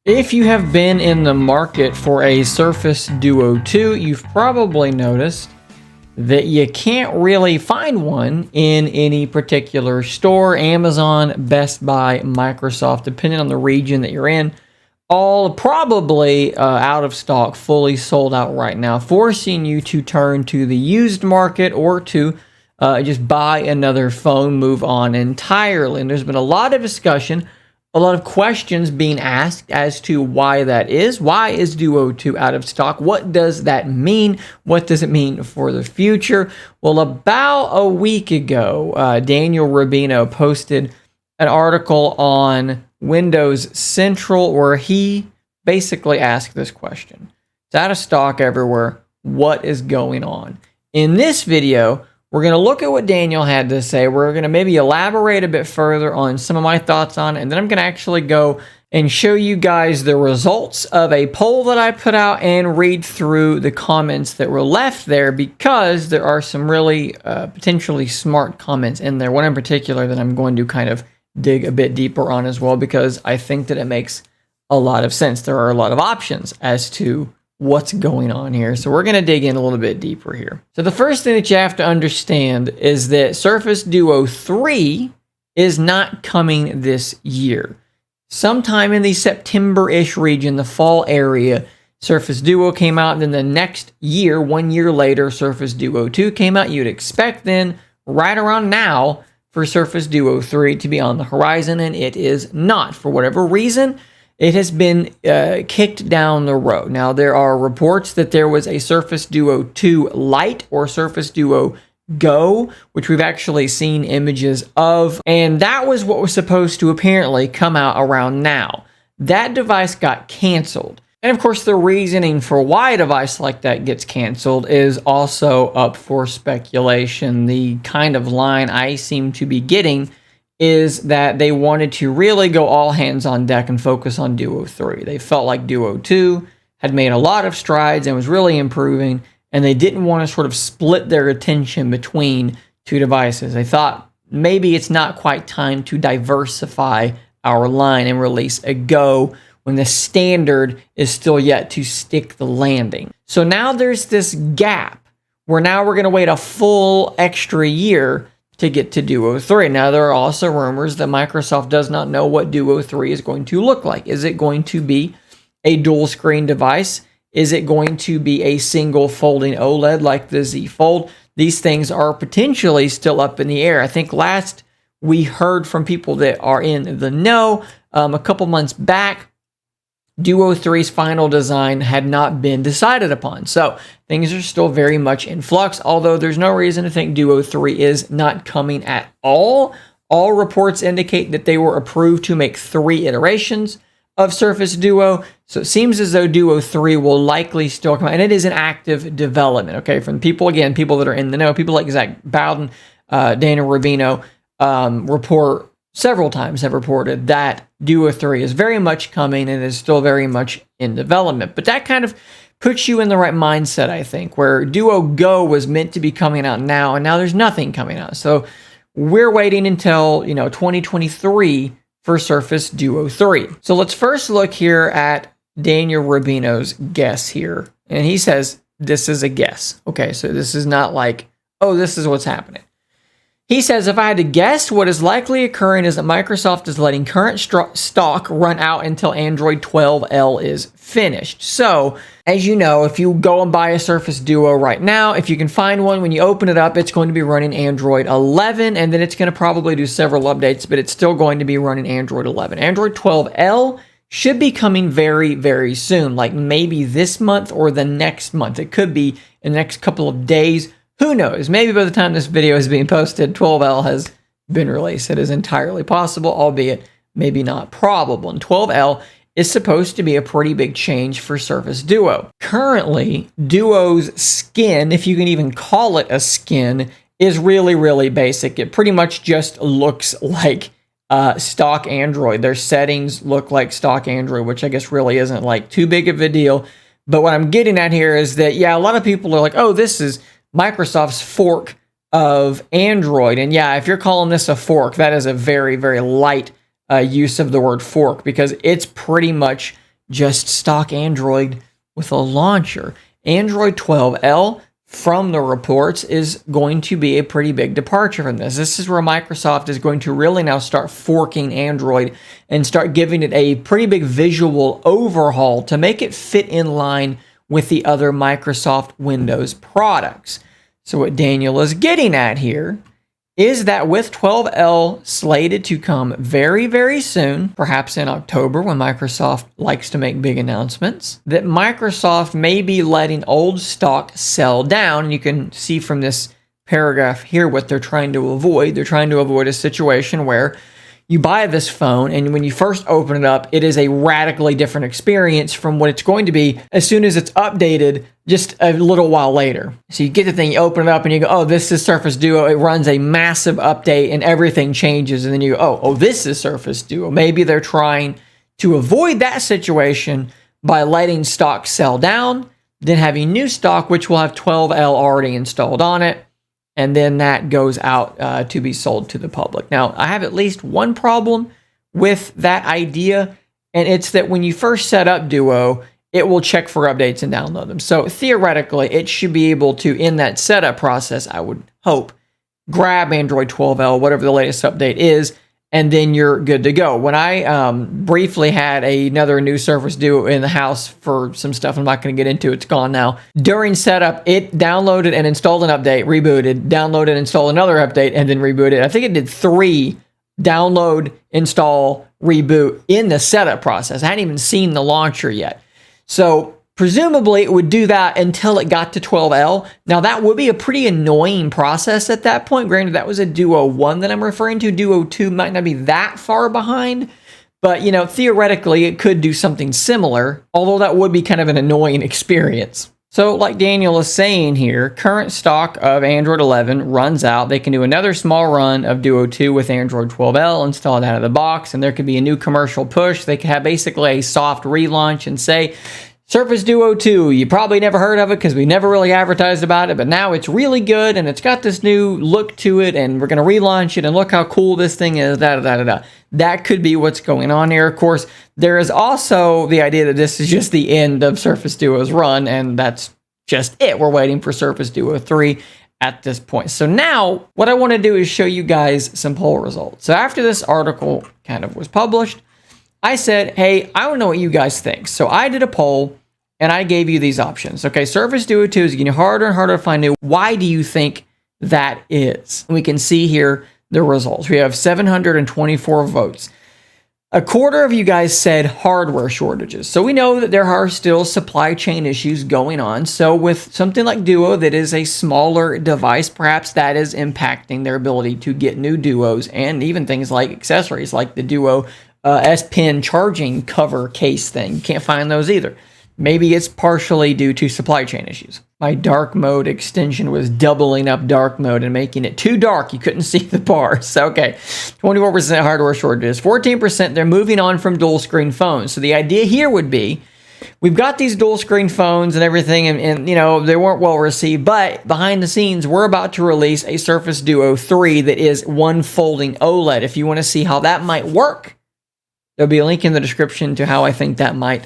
If you have been in the market for a Surface Duo 2, you've probably noticed that you can't really find one in any particular store. Amazon, Best Buy, Microsoft, depending on the region that you're in, all probably out of stock, fully sold out right now, forcing you to turn to the used market or to just buy another phone, move on entirely. And there's been a lot of discussion, a lot of questions being asked as to why that is. Why is Duo 2 out of stock? What does that mean? What does it mean for the future? Well, about a week ago, Daniel Rubino posted an article on Windows Central where he basically asked this question. It's out of stock everywhere. What is going on? In this video, we're going to look at what Daniel had to say. We're going to maybe elaborate a bit further on some of my thoughts on it, and then I'm going to actually go and show you guys the results of a poll that I put out and read through the comments that were left there, because there are some really potentially smart comments in there. One in particular that I'm going to kind of dig a bit deeper on as well, because I think that it makes a lot of sense. There are a lot of options as to what's going on here. So we're going to dig in a little bit deeper here. So the first thing that you have to understand is that Surface Duo 3 is not coming this year. Sometime in the September-ish region, the fall area, Surface Duo came out, and then the next year, 1 year later, Surface Duo 2 came out. You'd expect then, right around now, for Surface Duo 3 to be on the horizon, and it is not. For whatever reason, it has been kicked down the road. Now, there are reports that there was a Surface Duo 2 Lite or Surface Duo Go, which we've actually seen images of, and that was what was supposed to apparently come out around now. That device got canceled. And of course, the reasoning for why a device like that gets canceled is also up for speculation. The kind of line I seem to be getting is that they wanted to really go all hands on deck and focus on Duo 3. They felt like Duo 2 had made a lot of strides and was really improving, and they didn't want to sort of split their attention between two devices. They thought maybe it's not quite time to diversify our line and release a Go when the standard is still yet to stick the landing. So now there's this gap where now we're going to wait a full extra year to get to Duo 3. Now, there are also rumors that Microsoft does not know what Duo 3 is going to look like. Is it going to be a dual screen device? Is it going to be a single folding OLED like the Z Fold? These things are potentially still up in the air. I think last we heard from people that are in the know, a couple months back, Duo 3's final design had not been decided upon. So things are still very much in flux, although there's no reason to think Duo 3 is not coming at all. All reports indicate that they were approved to make 3 iterations of Surface Duo. So it seems as though Duo 3 will likely still come out, and it is an active development, okay? From people, again, people that are in the know, people like Zach Bowden, Daniel Rubino, several times have reported that Duo 3 is very much coming and is still very much in development. But that kind of puts you in the right mindset, I think, where Duo Go was meant to be coming out now, and now there's nothing coming out. So we're waiting until, 2023 for Surface Duo 3. So let's first look here at Daniel Rubino's guess here. And he says, this is a guess. Okay, so this is not like, oh, this is what's happening. He says, if I had to guess, what is likely occurring is that Microsoft is letting current stock run out until Android 12L is finished. So, as you know, if you go and buy a Surface Duo right now, if you can find one, when you open it up, it's going to be running Android 11, and then it's going to probably do several updates, but it's still going to be running Android 11. Android 12L should be coming very, very soon, like maybe this month or the next month. It could be in the next couple of days. Who knows? Maybe by the time this video is being posted, 12L has been released. It is entirely possible, albeit maybe not probable. And 12L is supposed to be a pretty big change for Surface Duo. Currently, Duo's skin, if you can even call it a skin, is really, really basic. It pretty much just looks like stock Android. Their settings look like stock Android, which I guess really isn't like too big of a deal. But what I'm getting at here is that, yeah, a lot of people are like, oh, this is Microsoft's fork of Android. And yeah, if you're calling this a fork, that is a very, very light use of the word fork, because it's pretty much just stock Android with a launcher. Android 12L, from the reports, is going to be a pretty big departure from this. This is where Microsoft is going to really now start forking Android and start giving it a pretty big visual overhaul to make it fit in line with the other Microsoft Windows products. So what Daniel is getting at here is that with 12L slated to come very, very soon, perhaps in October when Microsoft likes to make big announcements, that Microsoft may be letting old stock sell down. You can see from this paragraph here what they're trying to avoid. They're trying to avoid a situation where you buy this phone, and when you first open it up, it is a radically different experience from what it's going to be as soon as it's updated just a little while later. So you get the thing, you open it up, and you go, oh, this is Surface Duo. It runs a massive update, and everything changes. And then you go, oh, this is Surface Duo. Maybe they're trying to avoid that situation by letting stock sell down, then having new stock, which will have 12L already installed on it. And then that goes out to be sold to the public. Now, I have at least one problem with that idea, and it's that when you first set up Duo, it will check for updates and download them. So theoretically, it should be able to, in that setup process, I would hope, grab Android 12L, whatever the latest update is, and then you're good to go. When I briefly had another new Surface Duo in the house for some stuff I'm not going to get into, it's gone now. During setup, it downloaded and installed an update, rebooted, downloaded and installed another update, and then rebooted. I think it did 3 download, install, reboot in the setup process. I hadn't even seen the launcher yet. So presumably it would do that until it got to 12L. Now that would be a pretty annoying process at that point. Granted, that was a Duo 1 that I'm referring to. Duo 2 might not be that far behind, but you know, theoretically it could do something similar, although that would be kind of an annoying experience. So like Daniel is saying here, current stock of Android 11 runs out. They can do another small run of Duo 2 with Android 12L installed out of the box, and there could be a new commercial push. They could have basically a soft relaunch and say, Surface Duo 2, you probably never heard of it because we never really advertised about it, but now it's really good and it's got this new look to it and we're going to relaunch it and look how cool this thing is, da-da-da-da-da. That could be what's going on here. Of course, there is also the idea that this is just the end of Surface Duo's run, and that's just it. We're waiting for Surface Duo 3 at this point. So now what I want to do is show you guys some poll results. So after this article kind of was published, I said, hey, I don't know what you guys think. So I did a poll and I gave you these options. Okay, Surface Duo 2 is getting harder and harder to find new. Why do you think that is? We can see here the results. We have 724 votes. A quarter of you guys said hardware shortages. So we know that there are still supply chain issues going on. So with something like Duo that is a smaller device, perhaps that is impacting their ability to get new Duos and even things like accessories like the Duo S Pen charging cover case thing. You can't find those either. Maybe it's partially due to supply chain issues. My dark mode extension was doubling up dark mode and making it too dark. You couldn't see the bars. So, okay, 24% hardware shortages. 14% they're moving on from dual screen phones. So the idea here would be, we've got these dual screen phones and everything, and you know, they weren't well received, but behind the scenes, we're about to release a Surface Duo 3 that is one folding OLED. If you want to see how that might work, there'll be a link in the description to how I think that might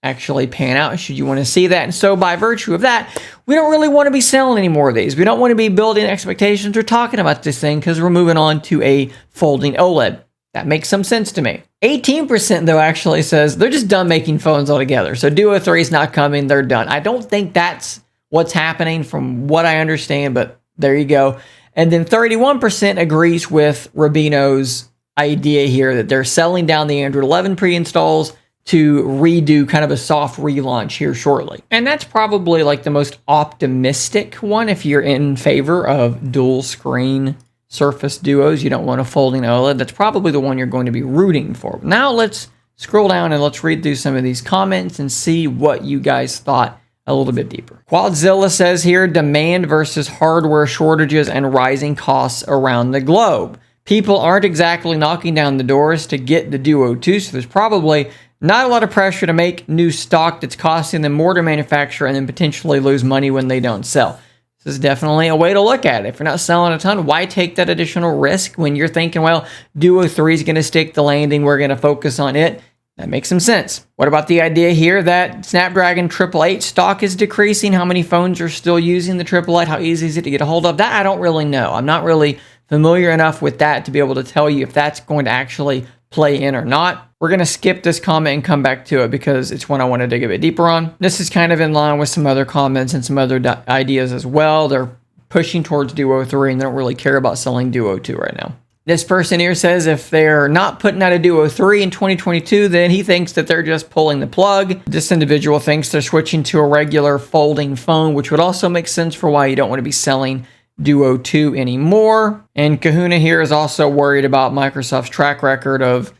actually pan out should you want to see that. And so by virtue of that, we don't really want to be selling any more of these. We don't want to be building expectations or talking about this thing because we're moving on to a folding OLED. That makes some sense to me. 18% though actually says they're just done making phones altogether. So Duo 3 is not coming, they're done. I don't think that's what's happening from what I understand, but there you go. And then 31% agrees with Rubino's idea here that they're selling down the Android 11 pre-installs to redo kind of a soft relaunch here shortly. And that's probably like the most optimistic one if you're in favor of dual screen Surface Duos. You don't want a folding OLED. That's probably the one you're going to be rooting for. Now let's scroll down and let's read through some of these comments and see what you guys thought a little bit deeper. Quadzilla says here, demand versus hardware shortages and rising costs around the globe. People aren't exactly knocking down the doors to get the Duo 2, so there's probably not a lot of pressure to make new stock that's costing them more to manufacture and then potentially lose money when they don't sell. This is definitely a way to look at it. If you're not selling a ton, why take that additional risk when you're thinking, well, Duo 3 is going to stick the landing, we're going to focus on it. That makes some sense. What about the idea here that Snapdragon 888 stock is decreasing? How many phones are still using the 888? How easy is it to get a hold of? That I don't really know. I'm not really familiar enough with that to be able to tell you if that's going to actually play in or not. We're going to skip this comment and come back to it because it's one I want to dig a bit deeper on. This is kind of in line with some other comments and some other ideas as well. They're pushing towards Duo 3 and they don't really care about selling Duo 2 right now. This person here says if they're not putting out a Duo 3 in 2022, then he thinks that they're just pulling the plug. This individual thinks they're switching to a regular folding phone, which would also make sense for why you don't want to be selling Duo 2 anymore. And Kahuna here is also worried about Microsoft's track record of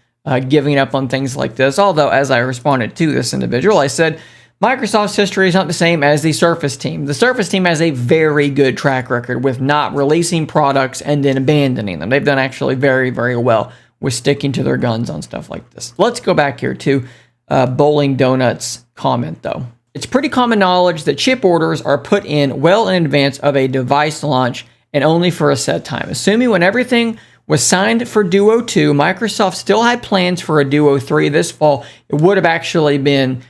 giving up on things like this. Although, as I responded to this individual, I said, Microsoft's history is not the same as the Surface team. The Surface team has a very good track record with not releasing products and then abandoning them. They've done actually very, very well with sticking to their guns on stuff like this. Let's go back here to Bowling Donuts' comment, though. It's pretty common knowledge that chip orders are put in well in advance of a device launch and only for a set time. Assuming when everything was signed for Duo 2, Microsoft still had plans for a Duo 3 this fall. It would have actually been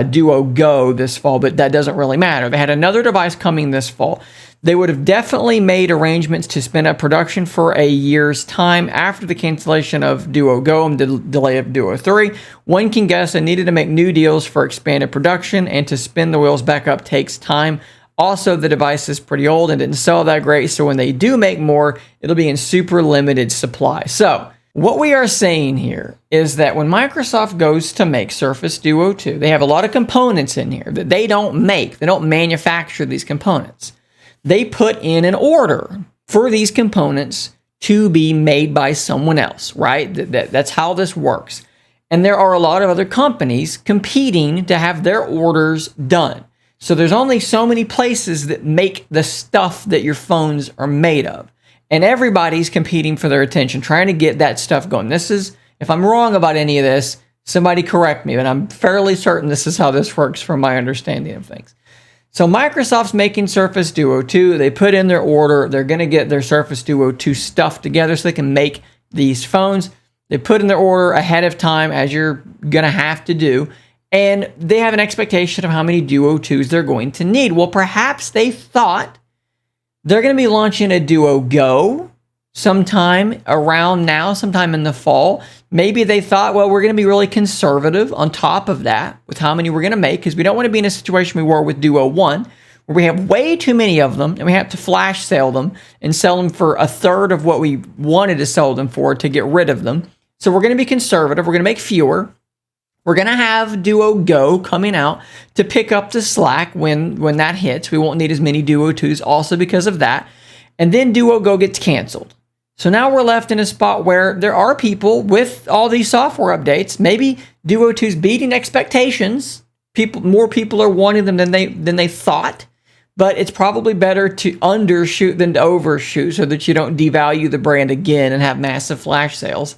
Duo Go this fall, but that doesn't really matter. They had another device coming this fall. They would have definitely made arrangements to spin up production for a year's time after the cancellation of Duo Go and the delay of Duo 3. One can guess they needed to make new deals for expanded production, and to spin the wheels back up takes time. Also, the device is pretty old and didn't sell that great, so when they do make more, it'll be in super limited supply. So, what we are saying here is that when Microsoft goes to make Surface Duo 2, they have a lot of components in here that they don't make. They don't manufacture these components. They put in an order for these components to be made by someone else, right? That's how this works. And there are a lot of other companies competing to have their orders done. So there's only so many places that make the stuff that your phones are made of. And everybody's competing for their attention, trying to get that stuff going. This is, if I'm wrong about any of this, somebody correct me, but I'm fairly certain this is how this works from my understanding of things. So Microsoft's making Surface Duo 2. They put in their order. They're going to get their Surface Duo 2 stuff together so they can make these phones. They put in their order ahead of time, as you're going to have to do. And they have an expectation of how many Duo 2s they're going to need. Well, perhaps they thought they're going to be launching a Duo Go sometime around now, sometime in the fall. Maybe they thought, well, we're going to be really conservative on top of that with how many we're going to make, because we don't want to be in a situation we were with Duo 1, where we have way too many of them and we have to flash sale them and sell them for a third of what we wanted to sell them for to get rid of them. So we're going to be conservative. We're going to make fewer. We're going to have Duo Go coming out to pick up the slack when that hits. We won't need as many Duo 2s also because of that. And then Duo Go gets canceled. So now we're left in a spot where there are people with all these software updates. Maybe Duo 2's beating expectations. More people are wanting them than they thought. But it's probably better to undershoot than to overshoot so that you don't devalue the brand again and have massive flash sales.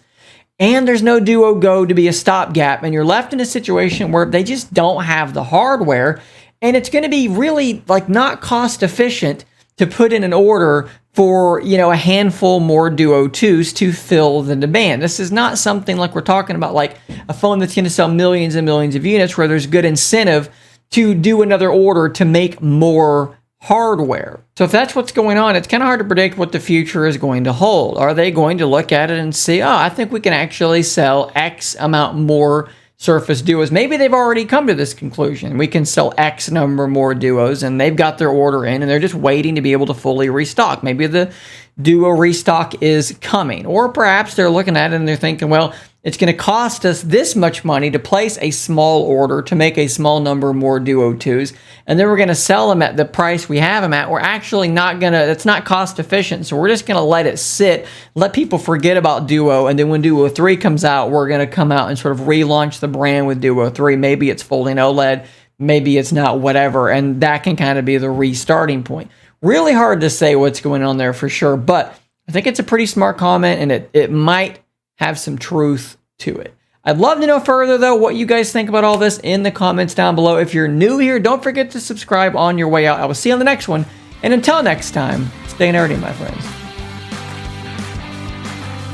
And there's no Duo Go to be a stopgap, and you're left in a situation where they just don't have the hardware, and it's going to be really not cost efficient to put in an order for, a handful more Duo 2s to fill the demand. This is not something like we're talking about, like a phone that's going to sell millions and millions of units where there's good incentive to do another order to make more hardware. So if that's what's going on, it's kind of hard to predict what the future is going to hold. Are they going to look at it and see, I think we can actually sell X amount more Surface Duos? Maybe they've already come to this conclusion. We can sell X number more Duos, and they've got their order in, and they're just waiting to be able to fully restock. Maybe the Duo restock is coming. Or perhaps they're looking at it and they're thinking, well, it's going to cost us this much money to place a small order to make a small number more Duo 2s, and then we're going to sell them at the price we have them at. We're actually not going to, it's not cost efficient, so we're just going to let it sit, let people forget about Duo, and then when Duo 3 comes out, we're going to come out and sort of relaunch the brand with Duo 3. Maybe it's folding OLED, maybe it's not, whatever, and that can kind of be the restarting point. Really hard to say what's going on there for sure, but I think it's a pretty smart comment, and it might have some truth to it. I'd love to know further, though, what you guys think about all this in the comments down below. If you're new here, don't forget to subscribe on your way out. I will see you on the next one. And until next time, stay nerdy, my friends.